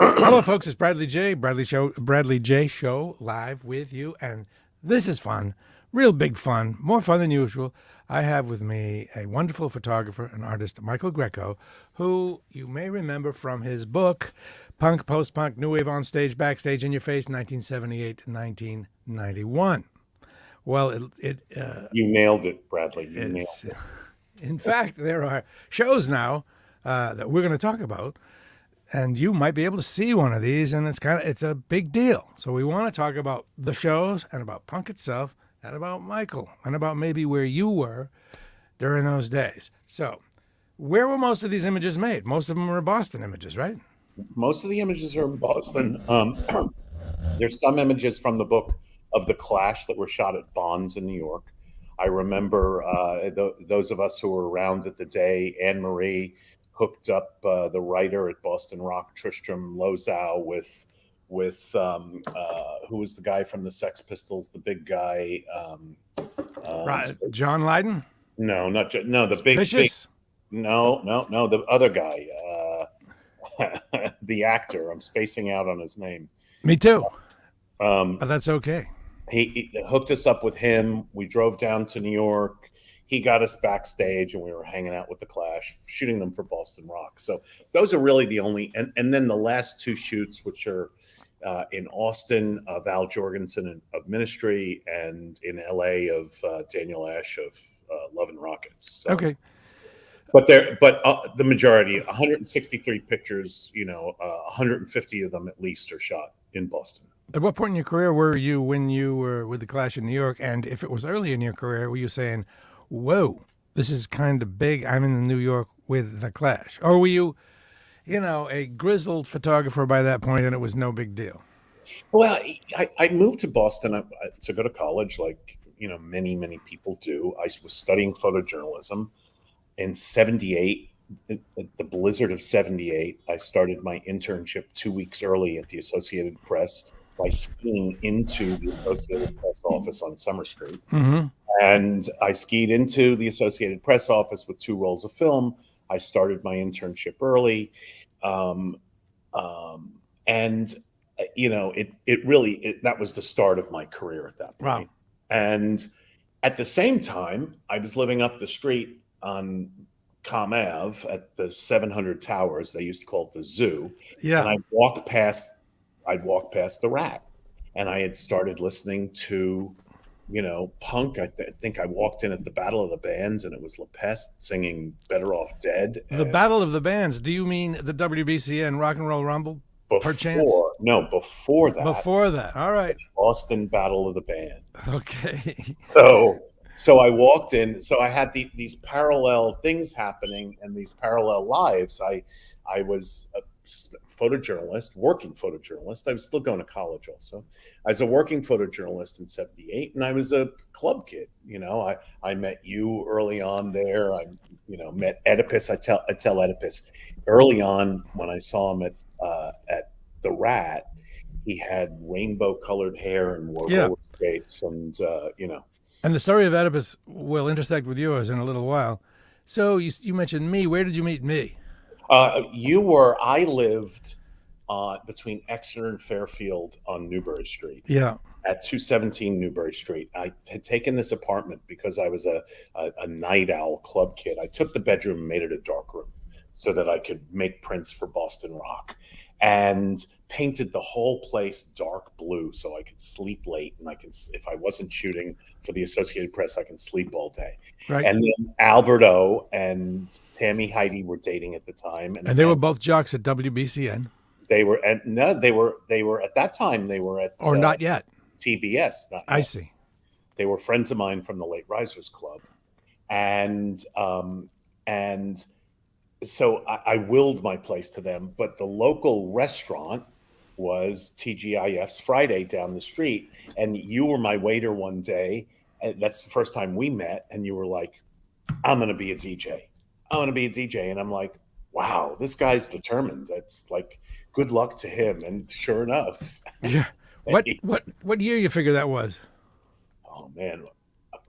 Hello, folks. It's Bradley J Show, live with you, and this is fun, real big fun, more fun than usual. I have with me a wonderful photographer and artist, Michael Grecco, who you may remember from his book, Punk, Post-Punk, New Wave on Stage, Backstage, In Your Face, 1978 to 1991. Well, You nailed it, Bradley. You nailed it's, it. in fact, there are shows now that we're going to talk about, and you might be able to see one of these, and it's a big deal. So we want to talk about the shows and about punk itself and about Michael and about maybe where you were during those days. So where were most of these images made? Most of them were Boston images, right? Most of the images are in Boston. There's some images from the book of the Clash that were shot at Bonds in New York. I remember those of us who were around at the day, Anne Marie hooked up the writer at Boston Rock, Tristram Lozow, with who was the guy from the Sex Pistols, the big guy. Right. John Lydon? No, no, the big, Vicious? no, the other guy, the actor. I'm spacing out on his name. Me too. Um, But that's okay. he hooked us up with him. We drove down to New York. He got us backstage, and we were hanging out with the Clash, shooting them for Boston Rock. So those are really the only. And then the last two shoots, which are in Austin of Al Jorgensen of Ministry, and in L.A. of Daniel Ash of Love and Rockets. So, Okay. but the majority, 163 pictures, 150 of them at least are shot in Boston. At what point in your career were you when you were with the Clash in New York? And if it was early in your career, were you saying, whoa, this is kind of big, I'm in New York with the Clash? Or were you, a grizzled photographer by that point and it was no big deal? Well, I moved to Boston to go to college, like many people do. I was studying photojournalism in '78. The blizzard of '78, I started my internship 2 weeks early at the Associated Press by skiing into the Associated Press office on Summer Street. Mm-hmm. And I skied into the Associated Press office with 2 rolls of film. I started my internship early. And it really that was the start of my career at that point. Wow. And at the same time, I was living up the street on Com Ave at the 700 Towers. They used to call it the Zoo. Yeah. And I'd walk past the Rat, and I had started listening to punk. I think I walked in at the Battle of the Bands, and it was LaPeste singing "Better Off Dead." The Battle of the Bands. Do you mean the WBCN Rock and Roll Rumble? Perchance? Before that. Before that. All right. Boston Battle of the Band. Okay. So I walked in. So I had these parallel things happening and these parallel lives. I was a photojournalist, working photojournalist. I was still going to college also. I was a working photojournalist in '78, and I was a club kid. I met you early on there. I met Oedipus. I tell Oedipus early on when I saw him at the Rat. He had rainbow colored hair and wore roller skates, and And the story of Oedipus will intersect with yours in a little while. So you mentioned me. Where did you meet me? I lived between Exeter and Fairfield on Newbury Street. Yeah. At 217 Newbury Street. I had taken this apartment because I was a night owl club kid. I took the bedroom and made it a dark room so that I could make prints for Boston Rock, and painted the whole place dark blue so I could sleep late, and if I wasn't shooting for the Associated Press, I can sleep all day. Right. And then Albert O and Tammy Heidi were dating at the time, and they were both jocks at WBCN. They were at that time. They were at not yet TBS. Not yet. I see. They were friends of mine from the Late Risers Club, and so I willed my place to them. But the local restaurant was TGIF's Friday down the street, and you were my waiter one day. And that's the first time we met, and you were like, "I'm going to be a DJ. I'm going to be a DJ," and I'm like, "Wow, this guy's determined." It's like, good luck to him. And sure enough, yeah. What year you figure that was? Oh man.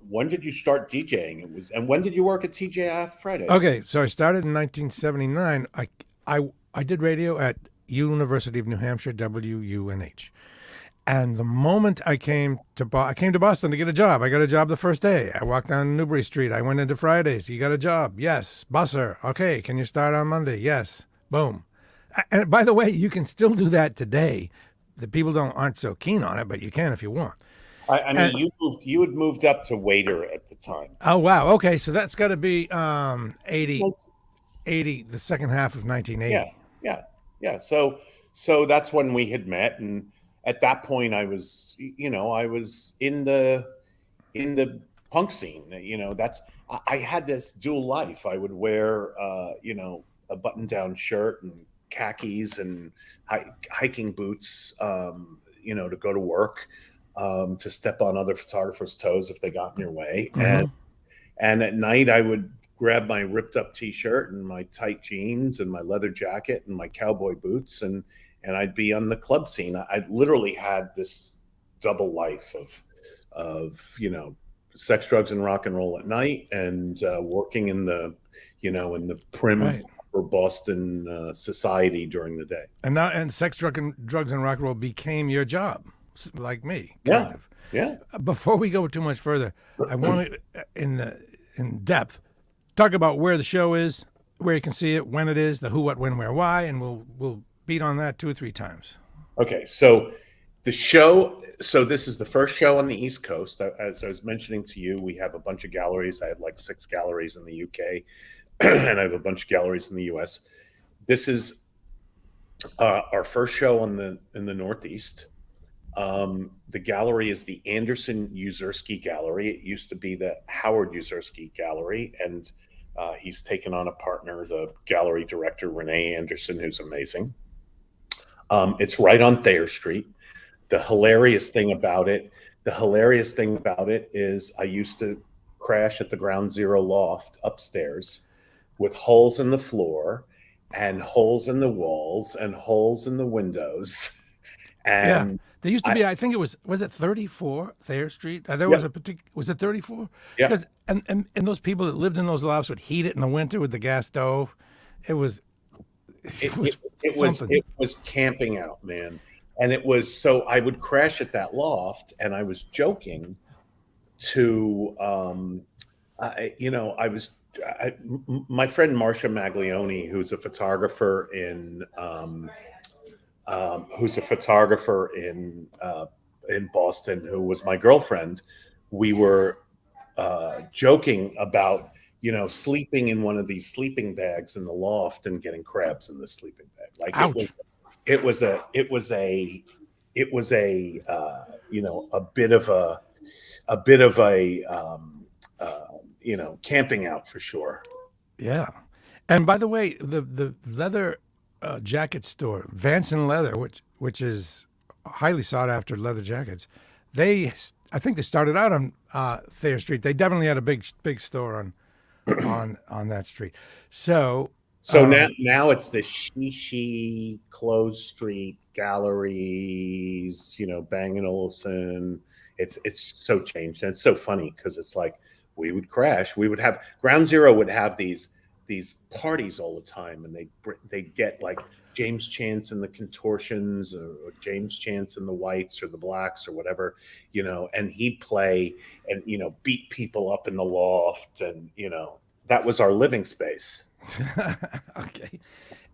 When did you start DJing? And when did you work at TGIF Fridays? Okay, so I started in 1979. I did radio at University of New Hampshire, WUNH. And the moment I came to Boston to get a job. I got a job the first day. I walked down Newbury Street. I went into Fridays. You got a job? Yes. Busser. Okay. Can you start on Monday? Yes. Boom. And by the way, you can still do that today. The people aren't so keen on it, but you can if you want. I mean, you had moved up to waiter at the time. Oh wow. Okay, so that's got to be 80, the second half of 1980. Yeah. So that's when we had met, and at that point, I was in the punk scene. I had this dual life. I would wear a button-down shirt and khakis and hiking boots, to go to work, to step on other photographers' toes if they got in your way, and at night I would grab my ripped up t-shirt and my tight jeans and my leather jacket and my cowboy boots and I'd be on the club scene. I literally had this double life of sex, drugs, and rock and roll at night, and working in the prim or Boston society during the day. And sex, drugs, and rock and roll became your job, like me, kind of. Yeah. Before we go too much further, I want to, in depth, talk about where the show is, where you can see it, when it is, the who, what, when, where, why, and we'll beat on that 2 or 3 times. Okay, so this is the first show on the East Coast. As I was mentioning to you, we have a bunch of galleries. I have like 6 galleries in the UK, and I have a bunch of galleries in the US. This is our first show in the Northeast. The gallery is the Anderson Yezerski Gallery. It used to be the Howard Yezerski Gallery, and he's taken on a partner, the gallery director, Renee Anderson, who's amazing. It's right on Thayer Street. The hilarious thing about it is I used to crash at the ground zero loft upstairs with holes in the floor and holes in the walls and holes in the windows. And there used to be, I think it was it 34 Thayer Street? There was was it 34? Yeah. Because and those people that lived in those lofts would heat it in the winter with the gas stove. It was camping out, man. And it was, so I would crash at that loft, and I was joking to, my friend Marcia Maglione, who's a photographer in Boston, who was my girlfriend. We were joking about sleeping in one of these sleeping bags in the loft and getting crabs in the sleeping bag. Like, ouch. It was a bit of a camping out for sure. Yeah. And by the way, the leather jacket store, Vanson Leather, which is highly sought after leather jackets, I think they started out on Thayer Street. They definitely had a big store on that street. So now it's the Shishi Close Street galleries, Bang & Olufsen. It's so changed, and it's so funny because it's like we would crash. We would have Ground Zero would have these parties all the time, and they'd get like James Chance and the Contortions, or James Chance and the Whites or the Blacks or whatever, and he'd play and beat people up in the loft, and that was our living space. Okay.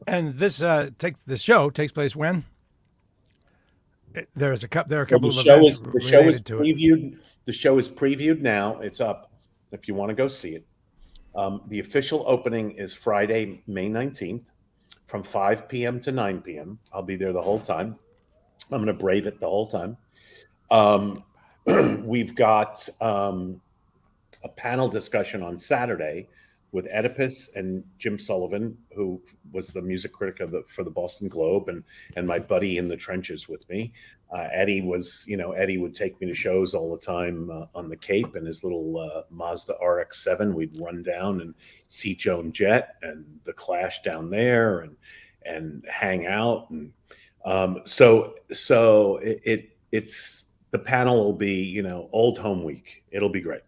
And this show takes place when? There are a couple of events related to it. The show is previewed now. It's up if you want to go see it. The official opening is Friday, May 19th from 5 p.m. to 9 p.m. I'll be there the whole time. I'm going to brave it the whole time. We've got a panel discussion on Saturday with Oedipus and Jim Sullivan, who was the music critic for the Boston Globe, and my buddy in the trenches with me. Eddie would take me to shows all the time on the Cape in his little Mazda RX-7. We'd run down and see Joan Jett and the Clash down there and hang out. And so it's the panel will be, old home week. It'll be great.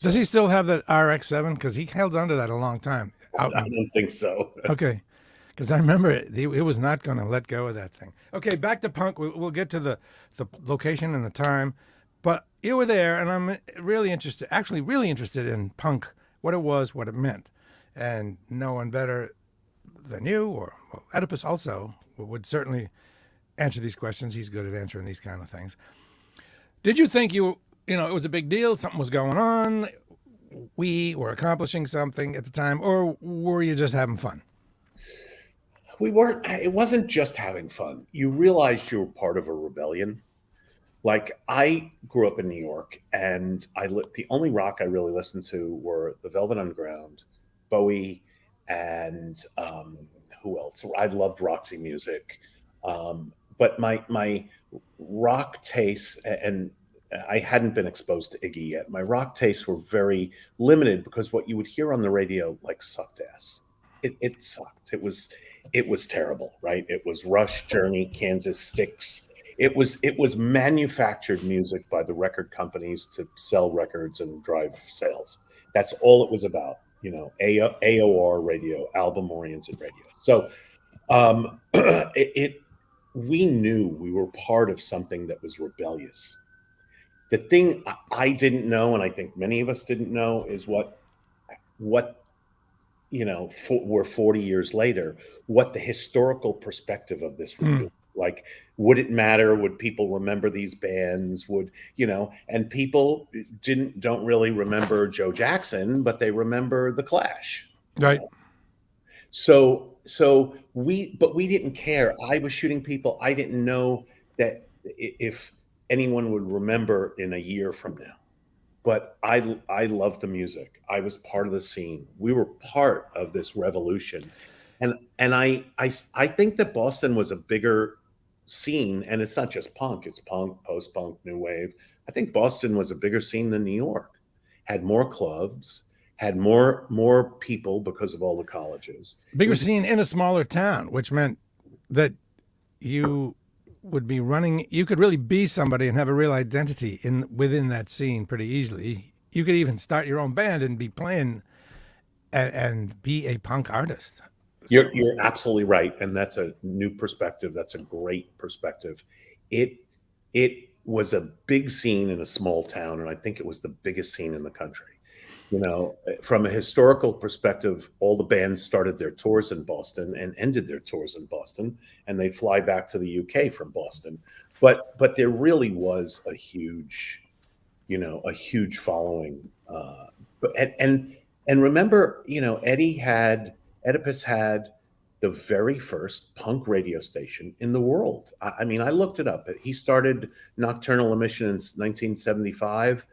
Does he still have that RX-7? Because he held on to that a long time. I don't think so. Okay. because I remember it was not going to let go of that thing. Okay, back to punk. We'll get to the location and the time, but you were there, and I'm really interested, actually really interested in punk, what it was, what it meant, and no one better than you, or well, Oedipus also would certainly answer these questions. He's good at answering these kind of things. Did you think it was a big deal? Something was going on. We were accomplishing something at the time, or were you just having fun? We weren't. It wasn't just having fun. You realized you were part of a rebellion. Like, I grew up in New York, and the only rock I really listened to were the Velvet Underground, Bowie, and who else? I loved Roxy Music, but my rock tastes, and I hadn't been exposed to Iggy yet. My rock tastes were very limited because what you would hear on the radio like sucked ass. It sucked. It was terrible, right? It was Rush, Journey, Kansas, Styx. It was manufactured music by the record companies to sell records and drive sales. That's all it was about, AOR radio, album oriented radio. So we knew we were part of something that was rebellious. The thing I didn't know, and I think many of us didn't know, is what we're 40 years later, what the historical perspective of this would be. Like, would it matter? Would people remember these bands? And people don't really remember Joe Jackson, but they remember The Clash. Right. So we didn't care. I was shooting people. I didn't know that if anyone would remember in a year from now. But I loved the music. I was part of the scene. We were part of this revolution. And I think that Boston was a bigger scene, and it's not just punk, it's punk, post-punk, new wave. I think Boston was a bigger scene than New York. Had more clubs, had more people because of all the colleges. Bigger scene in a smaller town, which meant that you would be running, you could really be somebody and have a real identity within that scene pretty easily. You could even start your own band and be playing and be a punk artist. You're absolutely right, and that's a new perspective. That's a great perspective. It was a big scene in a small town, and I think it was the biggest scene in the country. From a historical perspective, all the bands started their tours in Boston and ended their tours in Boston, and they'd fly back to the UK from Boston. But there really was a huge following. And remember, Oedipus had the very first punk radio station in the world. I looked it up. He started Nocturnal Emission in 1975.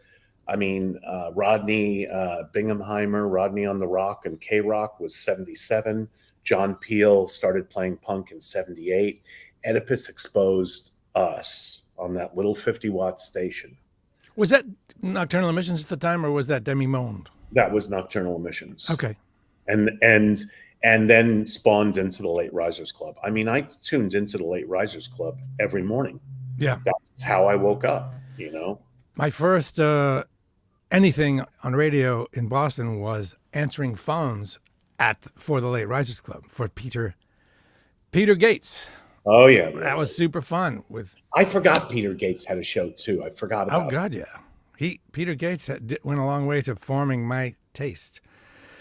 Rodney Binghamheimer, Rodney on the Rock and K-Rock was 77. John Peel started playing punk in 78. Oedipus exposed us on that little 50-watt station. Was that Nocturnal Emissions at the time, or was that Demi Monde? That was Nocturnal Emissions. Okay. And then spawned into the Late Risers Club. I tuned into the Late Risers Club every morning. Yeah. That's how I woke up, My first anything on radio in Boston was answering phones for the Late Risers Club for Peter Gates. Oh yeah, that was super fun. I forgot Peter Gates had a show too. I forgot about. Oh God, yeah. Peter Gates went a long way to forming my taste.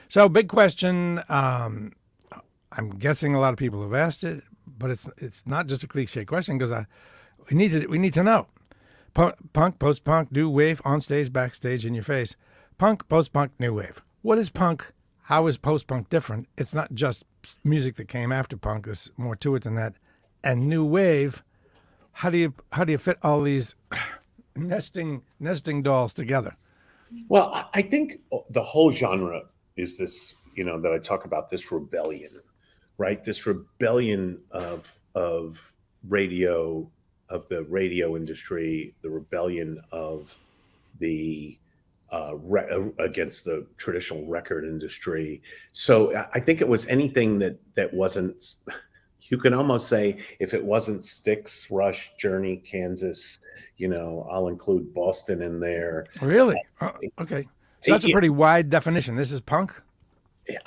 So big question. I'm guessing a lot of people have asked it, but it's not just a cliche question because we need to know. Punk, post-punk, new wave, on stage, backstage, in your face. Punk, post-punk, new wave. What is punk? How is post-punk different? It's not just music that came after punk. There's more to it than that. And new wave, how do you fit all these nesting dolls together? Well, I think the whole genre is this, that I talk about, this rebellion, right? This rebellion of radio, of the radio industry, the rebellion of the against the traditional record industry. So I think it was anything that wasn't. You can almost say if it wasn't Styx, Rush, Journey, Kansas, I'll include Boston in there. Really? Okay. So that's a pretty wide definition. This is punk?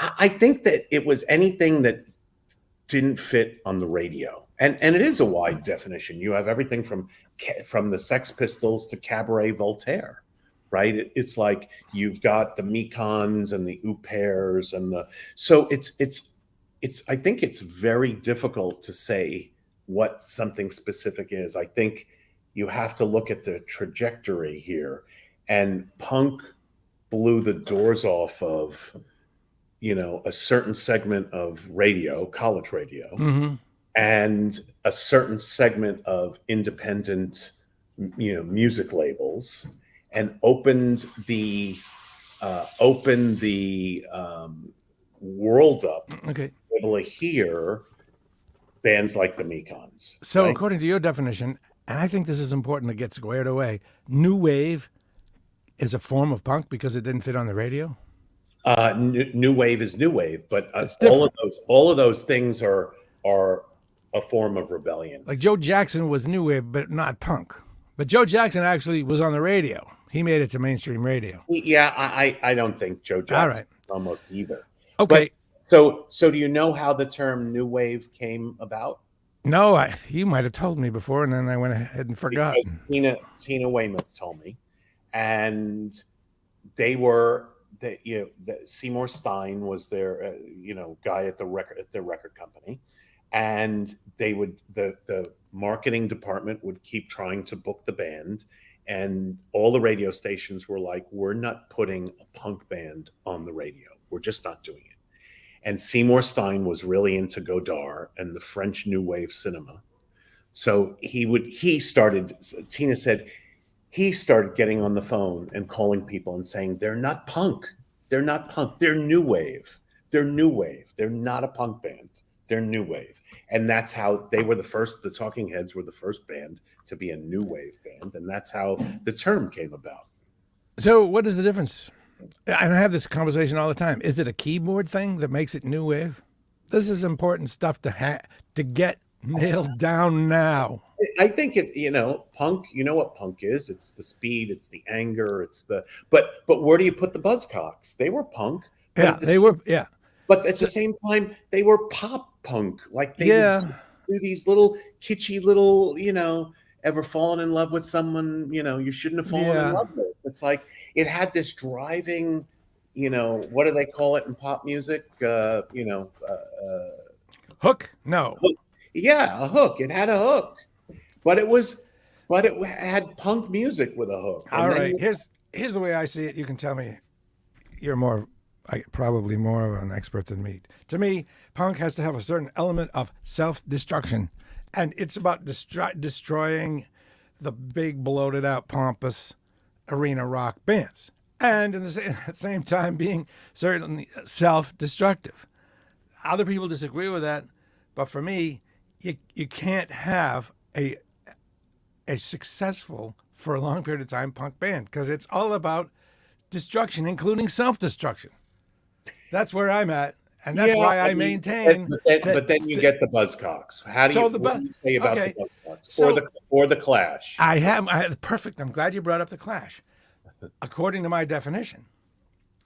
I think that it was anything that didn't fit on the radio. And it is a wide definition. You have everything from the Sex Pistols to Cabaret Voltaire, right? It's like you've got the Mekons and the Upairs and so it's I think it's very difficult to say what something specific is. I think you have to look at the trajectory here, and punk blew the doors off of, a certain segment of radio, college radio, Mm-hmm. and a certain segment of independent, music labels, and opened the world up, Okay. able to hear bands like the Mekons. So, right? according to your definition, and I think this is important to get squared away, new wave is a form of punk because it didn't fit on the radio. New wave is new wave, but It's all of those things are a form of rebellion. Like Joe Jackson was new wave, but not punk. But Joe Jackson actually was on the radio. He made it to mainstream radio. Yeah, I don't think Joe Jackson All right. almost either. Okay. But, so do you know how the term new wave came about? No, you might have told me before, and then I went ahead and forgot. Because Tina Weymouth told me, and Seymour Stein was their guy at the record company, and the marketing department would keep trying to book the band, and all the radio stations were like, we're not putting a punk band on the radio, we're just not doing it. And Seymour Stein was really into Godard and the French New Wave cinema. So Tina said, he started getting on the phone and calling people and saying, they're not punk. They're not punk. They're new wave. They're new wave. They're not a punk band. They're new wave. And that's how they were the Talking Heads were the first band to be a new wave band. And that's how the term came about. So what is the difference? And I have this conversation all the time. Is it a keyboard thing that makes it new wave? This is important stuff to get nailed down now. I think it's, punk, you know what punk is? It's the speed, it's the anger, but where do you put the Buzzcocks? They were punk. Yeah, they were. Yeah. But at the same time, they were pop punk. Like they would do these little kitschy little, ever fallen in love with someone, you shouldn't have fallen in love with. It's like, it had this driving, what do they call it in pop music? Hook? No. Hook. Yeah, a hook. It had a hook. But it had punk music with a hook. All right. Here's the way I see it. You can tell me. You're probably more of an expert than me. To me, punk has to have a certain element of self-destruction, and it's about destroying the big, bloated out, pompous arena rock bands, and at the same time being certainly self-destructive. Other people disagree with that, but for me, you can't have a successful, for a long period of time, punk band, because it's all about destruction, including self-destruction. That's where I'm at, and that's why I maintain. But then you get the Buzzcocks. What do you say about the Buzzcocks or the Clash? I have perfect. I'm glad you brought up the Clash. According to my definition,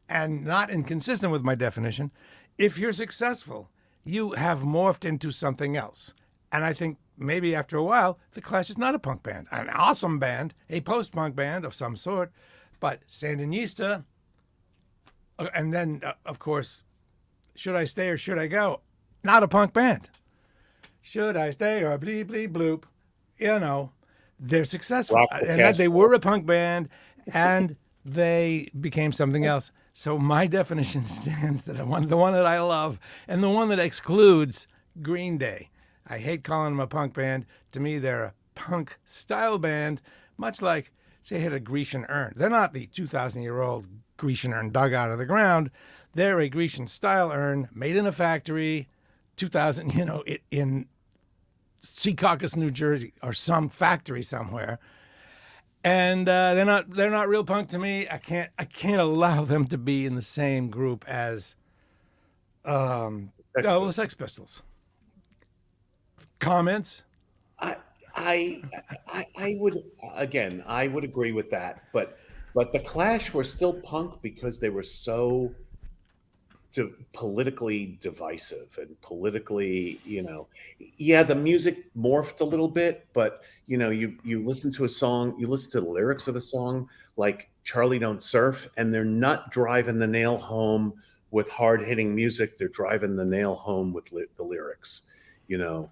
and not inconsistent with my definition, if you're successful, you have morphed into something else. And I think maybe after a while, the Clash is not a punk band, an awesome band, a post-punk band of some sort, but Sandinista, and then, of course, Should I Stay or Should I Go? Not a punk band. Should I Stay or Bleep Bleep Bloop? They're successful. And that they were a punk band, and they became something else. So my definition stands that the one that I love, and the one that excludes Green Day. I hate calling them a punk band. To me, they're a punk style band, much like, say, hit a Grecian urn. They're not the 2,000-year-old Grecian urn dug out of the ground. They're a Grecian style urn made in a factory, 2,000, in Secaucus, New Jersey, or some factory somewhere. And they're not real punk to me. I can't allow them to be in the same group as the Sex Pistols. Comments? I would agree with that, but the Clash were still punk because they were so politically divisive and politically, yeah, the music morphed a little bit, but you listen to a song, you listen to the lyrics of a song like Charlie Don't Surf, and they're not driving the nail home with hard hitting music. They're driving the nail home with the lyrics, yeah.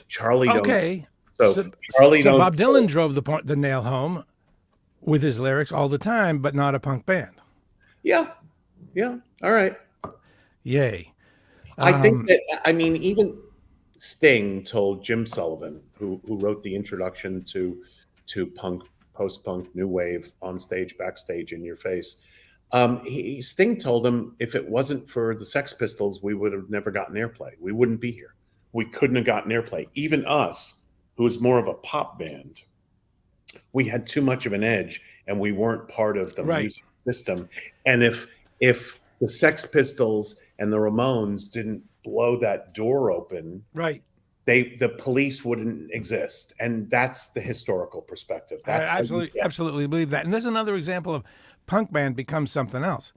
Charlie Don't. Okay. So So Don't Bob Dylan Surf. drove the nail home with his lyrics all the time, but not a punk band. Yeah. Yeah. All right. Yay. I think that, even Sting told Jim Sullivan, who wrote the introduction to punk, post-punk, new wave, on stage, backstage, in your face. Sting told him, if it wasn't for the Sex Pistols, we would have never gotten airplay. We wouldn't be here. We couldn't have gotten airplay. Even us, who was more of a pop band, we had too much of an edge, and we weren't part of the music system. And if the Sex Pistols and the Ramones didn't blow that door open, right, the police wouldn't exist. And that's the historical perspective. That's I absolutely believe that. And there's another example of punk band becomes something else.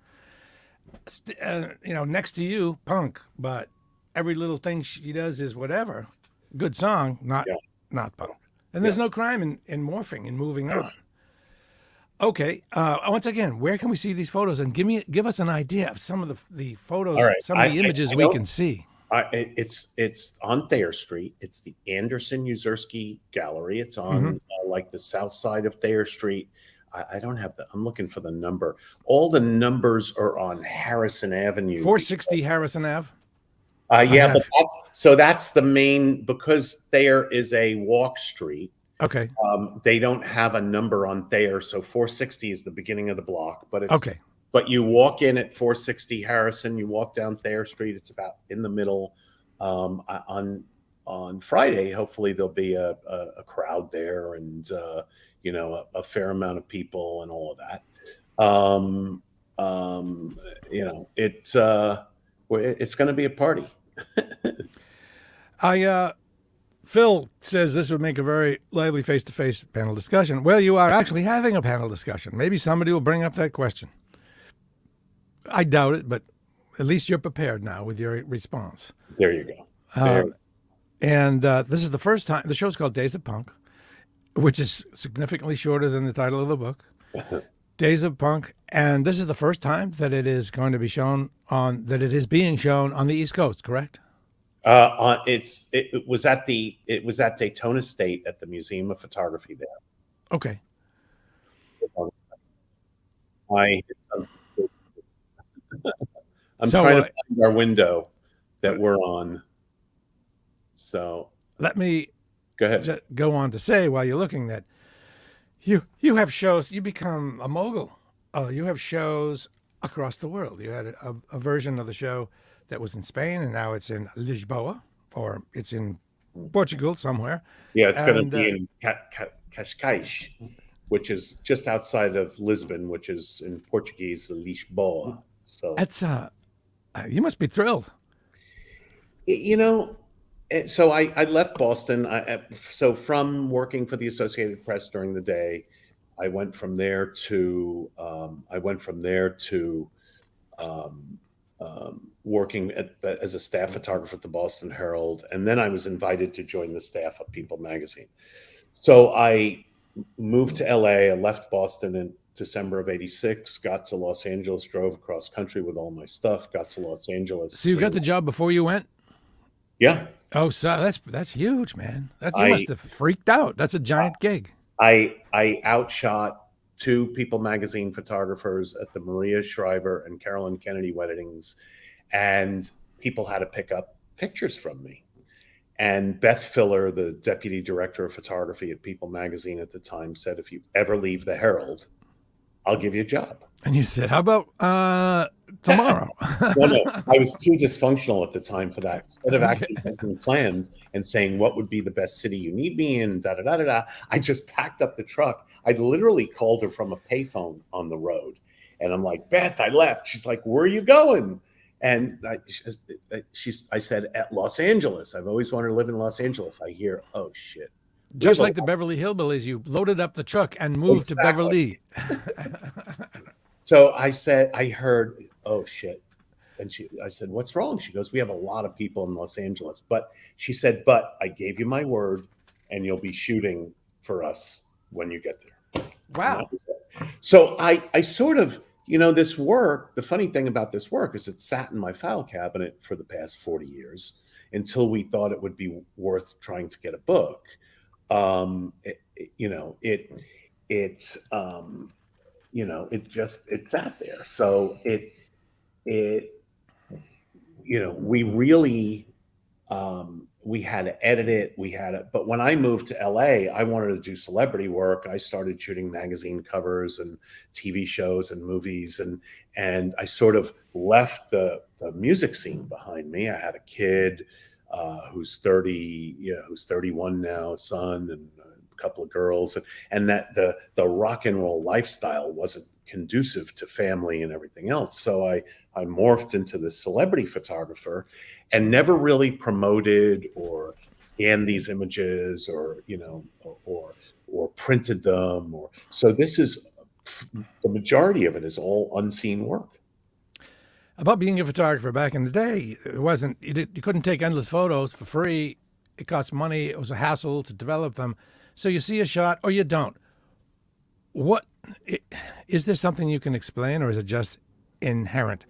Next to You, punk, but every little thing she does is whatever. Good song, not punk. And there's no crime in morphing and moving on. Okay. Once again, where can we see these photos? And give us an idea of some of the photos, some of the images we can see. It's on Thayer Street. It's the Anderson Yezerski Gallery. It's on like the south side of Thayer Street. I don't have I'm looking for the number. All the numbers are on Harrison Avenue. 460 Harrison Ave. Yeah, but that's the main, because Thayer is a walk street. Okay. They don't have a number on Thayer, so 460 is the beginning of the block. But it's okay. But you walk in at 460 Harrison, you walk down Thayer Street. It's about in the middle. On Friday, hopefully there'll be a crowd there, and a fair amount of people and all of that. It's going to be a party. Phil says this would make a very lively face-to-face panel discussion. Well, you are actually having a panel discussion. Maybe somebody will bring up that question. I doubt it, but at least you're prepared now with your response. There you go. And this is the first time. The show's called Days of Punk, which is significantly shorter than the title of the book. Days of Punk. And this is the first time that it is going to be shown that it is being shown on the East Coast, correct? It was at Daytona State at the Museum of Photography there. Okay. I'm trying to find our window that we're on. So let me go on to say, while you're looking, that you have shows. You become a mogul. You have shows across the world. You had a version of the show that was in Spain, and now it's in Lisboa, or it's in Portugal somewhere. Yeah, it's going to be in Cascais, which is just outside of Lisbon, which is in Portuguese, Lisboa. So that's you must be thrilled. So I left Boston. So from working for the Associated Press during the day, I went from there to working as a staff photographer at the Boston Herald, and then I was invited to join the staff of People magazine. So I moved to LA. I left Boston in December of '86, got to Los Angeles, drove across country with all my stuff, got to Los Angeles. So you got the job before you went? Yeah. Oh, so that's huge, man. You must have freaked out. That's a giant gig. I outshot two People magazine photographers at the Maria Shriver and Carolyn Kennedy weddings, and people had to pick up pictures from me. And Beth Filler, the deputy director of photography at People magazine at the time, said, if you ever leave the Herald, I'll give you a job. And you said, how about tomorrow? No, I was too dysfunctional at the time for that. Instead of actually making plans and saying, what would be the best city you need me in, I just packed up the truck. I literally called her from a payphone on the road. And I'm like, Beth, I left. She's like, where are you going? And I said, at Los Angeles. I've always wanted to live in Los Angeles. I hear, oh, shit. Just like the Beverly Hillbillies, you loaded up the truck and moved to Beverly. So I said, I heard, oh, shit. I said, what's wrong? She goes, we have a lot of people in Los Angeles. But she said, but I gave you my word and you'll be shooting for us when you get there. Wow. So I sort of, this work, the funny thing about this work is it sat in my file cabinet for the past 40 years until we thought it would be worth trying to get a book. It sat there. So we really, we had to edit it. But when I moved to LA, I wanted to do celebrity work. I started shooting magazine covers and TV shows and movies. And I sort of left the music scene behind me. I had a kid who's 30, who's 31 now, son, and a couple of girls. And that the rock and roll lifestyle wasn't conducive to family and everything else. So I morphed into this celebrity photographer and never really promoted or scanned these images or printed them. So this is, the majority of it is all unseen work. About being a photographer back in the day, it wasn't, you couldn't take endless photos for free. It cost money. It was a hassle to develop them. So you see a shot or you don't. Is there something you can explain, or is it just inherent?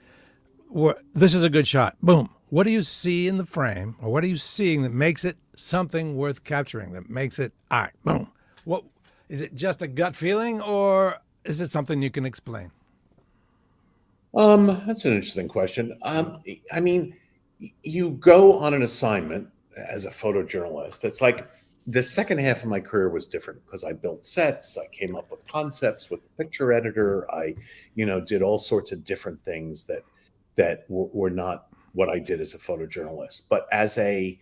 This is a good shot. Boom. What do you see in the frame, or what are you seeing that makes it something worth capturing, that makes it, all right, boom? What is it, just a gut feeling, or is it something you can explain? That's an interesting question. I mean, you go on an assignment as a photojournalist. It's like the second half of my career was different because I built sets. I came up with concepts with the picture editor. I, did all sorts of different things that were not what I did as a photojournalist. But as a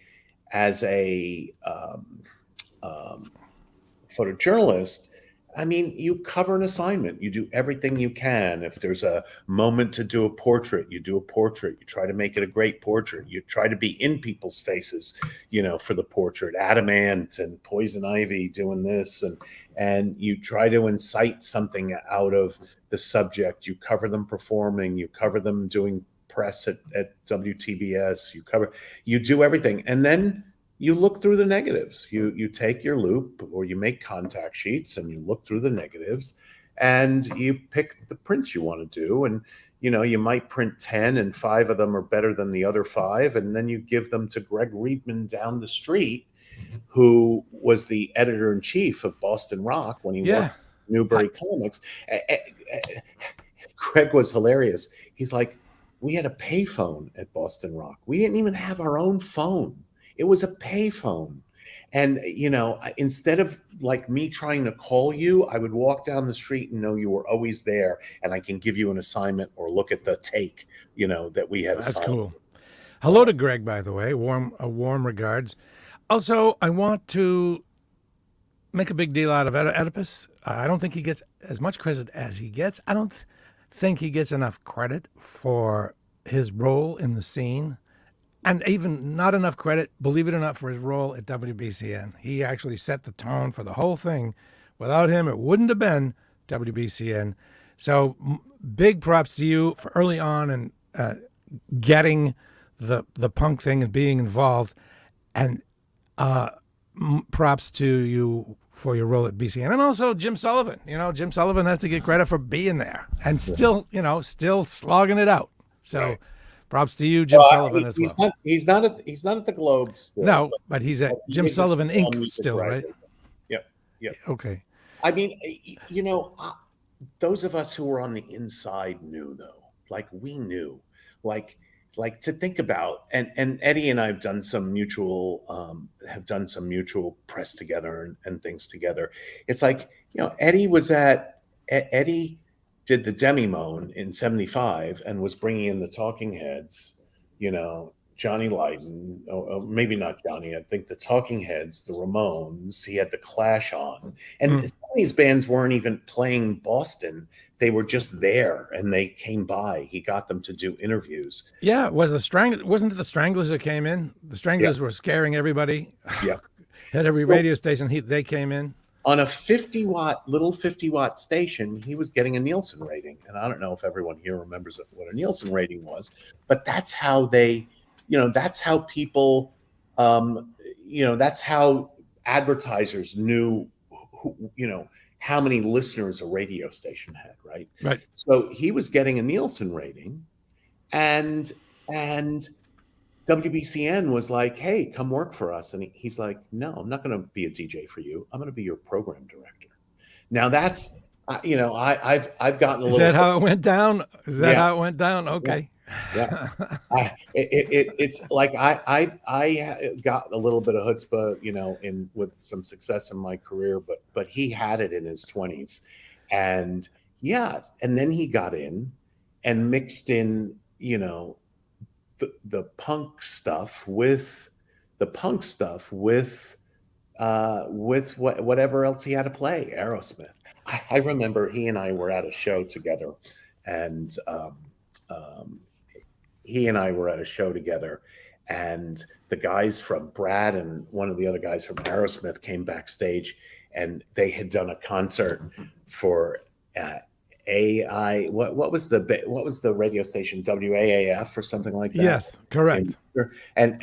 photojournalist, I mean, you cover an assignment. You do everything you can. If there's a moment to do a portrait, you do a portrait. You try to make it a great portrait. You try to be in people's faces, for the portrait. Adamant and Poison Ivy doing this, and you try to incite something out of the subject. You cover them performing. You cover them doing press at WTBS. You do everything, and then you look through the negatives. You take your loop or you make contact sheets and you look through the negatives and you pick the prints you want to do. And, you might print 10 and 5 of them are better than the other 5. And then you give them to Greg Riedman down the street, who was the editor in chief of Boston Rock when he worked at Newbury Comics. Greg was hilarious. He's like, we had a payphone at Boston Rock. We didn't even have our own phone. It was a payphone. And, instead of like me trying to call you, I would walk down the street and know you were always there. And I can give you an assignment or look at the take, that we had assigned. That's cool. Hello to Greg, by the way. Warm regards. Also, I want to make a big deal out of Oedipus. I don't think he gets as much credit as he gets. I don't think he gets enough credit for his role in the scene. And even not enough credit, believe it or not, for his role at WBCN. He actually set the tone for the whole thing. Without him, it wouldn't have been WBCN. So big props to you for early on and getting the punk thing and being involved. And props to you for your role at BCN. And also Jim Sullivan. Jim Sullivan has to get credit for being there and still slogging it out. So. Right. Props to you, Jim Sullivan, as well. He's not at the Globe still. No, but he's at Jim Sullivan Inc. still, right? Yep. Okay. I mean, those of us who were on the inside knew, though. Like we knew, like to think about, and Eddie and I have done some mutual press together and things together. It's like Eddie did the Demi-Moan in 75 and was bringing in the Talking Heads, Johnny Lydon, maybe not Johnny, I think the Talking Heads, the Ramones, he had the Clash on. And some of these bands weren't even playing Boston. They were just there and they came by. He got them to do interviews. Yeah, wasn't it the Stranglers that came in? The Stranglers were scaring everybody. Yeah. At every radio station, they came in. on a 50-watt station, he was getting a Nielsen rating. And I don't know if everyone here remembers what a Nielsen rating was, but that's how that's how people, that's how advertisers knew how many listeners a radio station had, right? Right. So he was getting a Nielsen rating, and WBCN was like, "Hey, come work for us." And he's like, "No, I'm not going to be a DJ for you. I'm going to be your program director." Now that's, I've gotten a little. Is that how it went down? Is that Yeah. how it went down? Okay. Yeah. It's like I got a little bit of chutzpah, with some success in my career, but he had it in his 20s, and then he got in and mixed in, the punk stuff with whatever else he had to play. Aerosmith. I remember he and I were at a show together, and the guys from Brad and one of the other guys from Aerosmith came backstage, and they had done a concert for AI. What was the radio station, WAAF or something like that? Yes, correct. And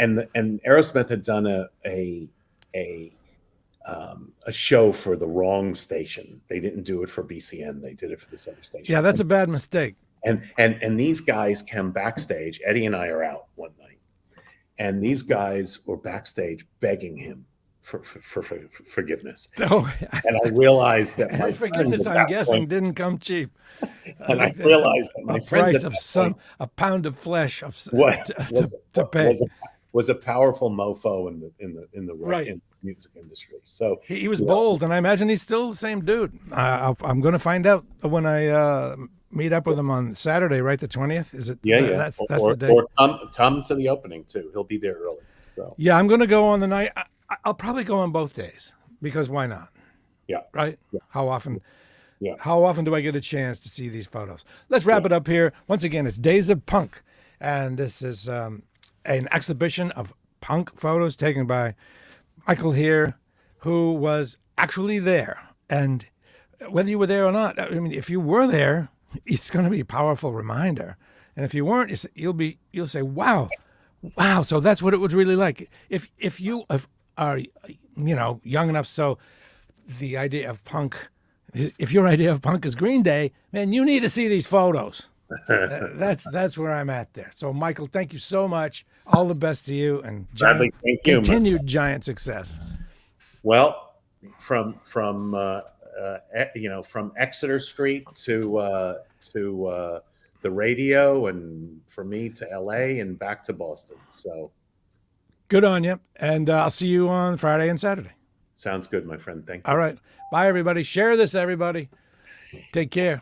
Aerosmith had done a show for the wrong station. They didn't do it for BCN. They did it for this other station. Yeah, that's a bad mistake. And these guys come backstage. Eddie and I are out one night, and these guys were backstage begging him for forgiveness. Oh, and I realized that my forgiveness, I'm guessing, didn't come cheap. And I realized that my friend price of a pound of flesh to pay was a powerful mofo in the right. music industry. So he was bold, and I imagine he's still the same dude. I'm going to find out when I meet up with him on Saturday, right? The 20th. Is it? Yeah. That's the day. Or come to the opening too. He'll be there early. So yeah, I'm going to go on the night. I'll probably go on both days because why not? Yeah. Right. Yeah. How often? Yeah. How often do I get a chance to see these photos? Let's wrap it up here. Once again, it's Days of Punk, and this is an exhibition of punk photos taken by Michael here, who was actually there. And whether you were there or not, I mean, if you were there, it's going to be a powerful reminder. And if you weren't, you'll say, "Wow, so that's what it was really like." If you are, young enough, so the idea of punk. If your idea of punk is Green Day, man, you need to see these photos. That's where I'm at there. So, Michael, thank you so much. All the best to you, and continued giant success. Well, from Exeter Street to the radio, and for me to LA and back to Boston. So good on you, and I'll see you on Friday and Saturday. Sounds good, my friend. Thank you. All right. Bye, everybody. Share this, everybody. Take care.